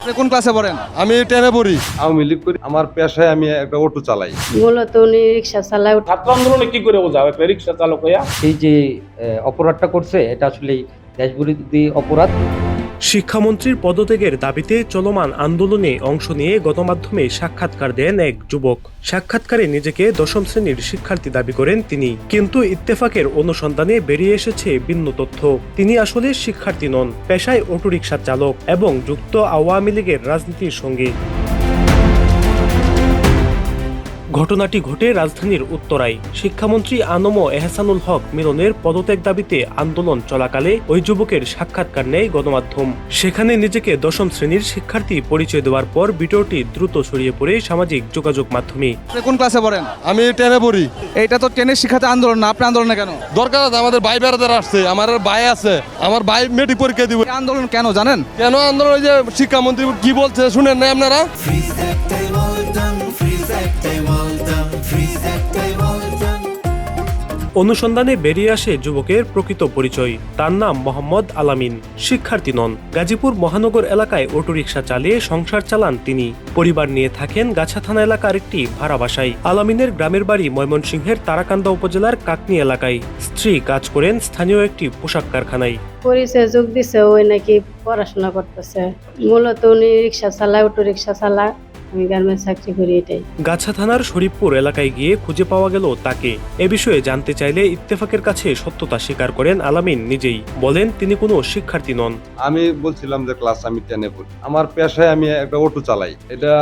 আপনি কোন ক্লাসে পড়েন? আমি 10-এ পড়ি। আওয়ামী লীগ করি। আমার পেশায় আমি একটা অটো চালাই। মূলত উনি রিক্সা চালায়। ছাত্র আন্দোলনে কি করে বোঝাও একটা রিক্সা চালক হইয়া? এই যে অপরাধটা করছে এটা আসলে দেশবিরোধী অপরাধ। শিক্ষামন্ত্রীর পদত্যাগের দাবিতে চলমান আন্দোলনে অংশ নিয়ে গণমাধ্যমে সাক্ষাৎকার দেন এক যুবক। সাক্ষাৎকারে নিজেকে দশম শ্রেণীর শিক্ষার্থী দাবি করেন তিনি, কিন্তু ইত্তেফাকের অনুসন্ধানে বেরিয়ে এসেছে ভিন্ন তথ্য। তিনি আসলে শিক্ষার্থী নন, পেশায় অটোরিকশা চালক এবং যুক্ত আওয়ামী লীগের রাজনীতির সঙ্গে। ঘটনাটি ঘটে রাজধানীর উত্তরায়। শিক্ষামন্ত্রী আনম এহসানুল হক মিলনের পদত্যাগ দাবিতে আন্দোলন চলাকালে ওই যুবকের সাক্ষাৎকার নেয় গণমাধ্যম। সেখানে নিজেকে দশম শ্রেণীর শিক্ষার্থী পরিচয় দেওয়ার পর ভিডিওটি দ্রুত ছড়িয়ে পড়ে সামাজিক যোগাযোগ মাধ্যমে। আপনি কোন ক্লাসে পড়েন? আমি 10-এ পড়ি। এইটা তো ট্রেনের শিক্ষার্থী আন্দোলন না, আপনি আন্দোলনে কেন? দরকার আছে, আমাদের ভাই বেড়াদার আসছে, আমার ভাই আছে, আমার ভাই মেট্রিক পরীক্ষা দিব। এই আন্দোলন কেন জানেন? কেন আন্দোলন? ওই যে শিক্ষামন্ত্রী কি বলছে শুনেন না আপনারা? অনুসন্ধানে বেরিয়ে আসে যুবকের প্রকৃত পরিচয়। তার নাম মোহাম্মদ আলামিন, শিক্ষার্থী নন। গাজীপুর মহানগর এলাকায় অটোরিকশা চালিয়ে সংসার চালান তিনি। পরিবার নিয়ে থাকেন গাছা থানা এলাকার একটি ভাড়া বাসায়। আলামিনের গ্রামের বাড়ি ময়মনসিংহের তারাকান্দা উপজেলার কাকনি এলাকায়। স্ত্রী কাজ করেন স্থানীয় একটি পোশাক কারখানায়। পরিচয় যোগ দিছে ওই নাকি পড়াশোনা করতেছে। মূলত উনি রিক্সা চালায়, অটো রিক্সা চালায়। আমি গার্মেন্টস চাকরি করি এটাই। গাছা থানার শরীফপুর এলাকায় গিয়ে খুঁজে পাওয়া গেল তাকে। এ বিষয়ে জানতে চাইলে ইত্তেফাকের কাছে সত্যতা স্বীকার করেন আলামিন নিজেই। বলেন তিনি কোনো শিক্ষার্থী নন। আমি বলছিলাম যে ক্লাস আমি 10-এ পড়ি। আমার পেশায় আমি একটা অটো চালাই। এটা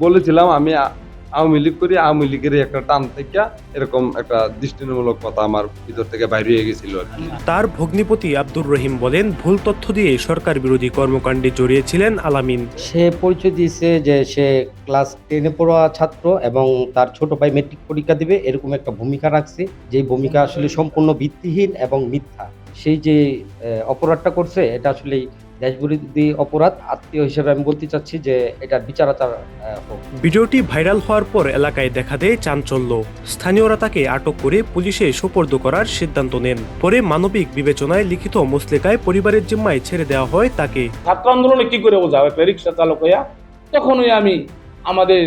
বলেছিলাম আমি আওয়ামী লীগ করি। আওয়ামী লীগের একটা টান থেকে এরকম একটা দৃষ্টিমূলক কথা আমার ভিতর থেকে বাইরে হয়ে গেছিল আর কি। তার ভগ্নিপতি আব্দুর রহিম বলেন ভুল তথ্য দিয়ে সরকার বিরোধী কর্মকাণ্ডে জড়িয়েছিলেন আলামিন। সে পরিচয় দিয়েছে যে সে ক্লাস 10-এ পড়া ছাত্র এবং তার ছোট ভাই মেট্রিক পরীক্ষা দিবে, এরকম একটা ভূমিকা রাখছে, যে ভূমিকা আসলে সম্পূর্ণ ভিত্তিহীন এবং মিথ্যা। সেই যে অপরাধটা করছে এটা আসলে দেশবিরোধী অপরাধ। আত্মীয় হিসেবে আমি বলতে চাচ্ছি যে এটার বিচারাচার হোক। ভিডিওটি ভাইরাল হওয়ার পর এলাকায় দেখা দেয় চাঞ্চল্য। স্থানীয়রা তাকে আটক করে পুলিশে সোপর্দ করার সিদ্ধান্ত নেন। পরে মানবিক বিবেচনায় লিখিত মুসলেকায় পরিবারের জিম্মায় ছেড়ে দেওয়া হয় তাকে। ছাত্র আন্দোলনে কি করে বোঝাও একটা রিক্সা চালক হইয়া? তখনই আমি আমাদের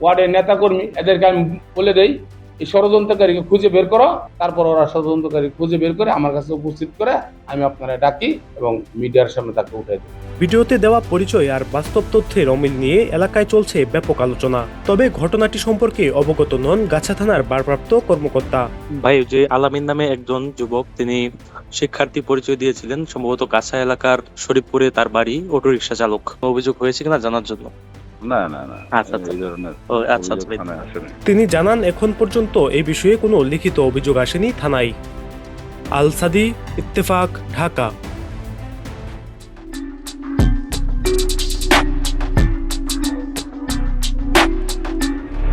ওয়ার্ডের নেতাকর্মী এদেরকে আমি বলে দেই এই ষড়যন্ত্রকারীকে খুঁজে বের করো। তারপর ওরা ষড়যন্ত্রকারী খুঁজে বের করে আমার কাছে উপস্থিত করে আমি আপনারা ডাকি এবং মিডিয়ার সামনে তাকে উঠাই দিই। ভিডিওতে দেওয়া পরিচয় আর বাস্তব তথ্যের অমিল নিয়ে এলাকায় চলছে ব্যাপক আলোচনা। তবে ঘটনাটি সম্পর্কে অবগত নন গাছা থানার ভারপ্রাপ্ত কর্মকর্তা। ভাই, যে আলামিন নামে একজন যুবক, তিনি শিক্ষার্থী পরিচয় দিয়েছিলেন, সম্ভবত গাছা এলাকার শরীফপুরে তার বাড়ি, অটোরিকশা চালক। অভিযোগ হয়েছে কিনা জানার জন্য। না আচ্ছা এই ধরনের আচ্ছা থানায় আসেনি। তিনি জানান এখন পর্যন্ত এই বিষয়ে কোনো লিখিত অভিযোগ আসেনি থানায়। আল সাদি, ইত্তেফাক, ঢাকা।